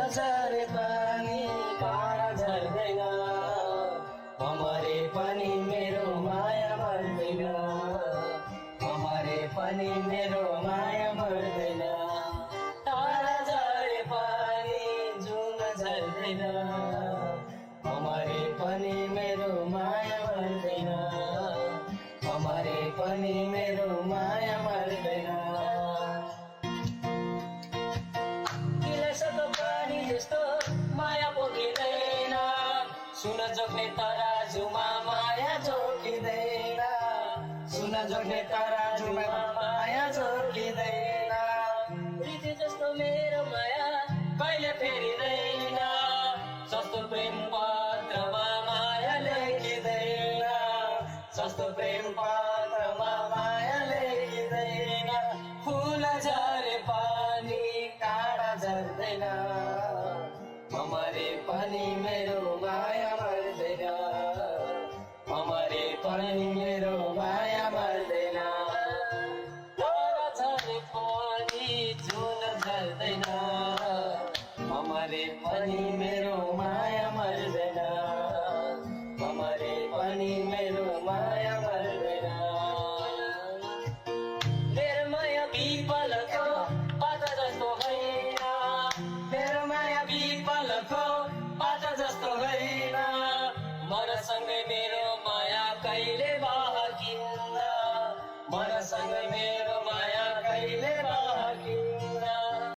झरे पानी काँडा झर्दैन, मरे पनि मेरो माया मर्दैन, मरे पनि मेरो माया मर्दैन। तारा झरे पानी जुन झर्दैन, मरे पनि मेरो माया मर्दैन, मरे पनि मेरो माया मर्दैन। गिलासको पानी जस्तो माया पोखिँदैन, सुन जोग्ने तराजुमा माया जोगिँदैन, सुन जोग्ने तराजुमा माया जोगिँदैन। प्रीति जस्तो मेरो माया कहिले फेरिँदैन, सस्तो प्रेम पत्रमा माया लेखिँदैन, सस्तो प्रेम पत्रमा माया लेखिँदैन। फुल झरे पानी काँडा झर्दैन, मरे पनि मेरो माया मर्दैन, मरे पनि मेरो माया मर्दैन। तारा झरे पानी जुन झर्दैन, मरे पनि मेरो माया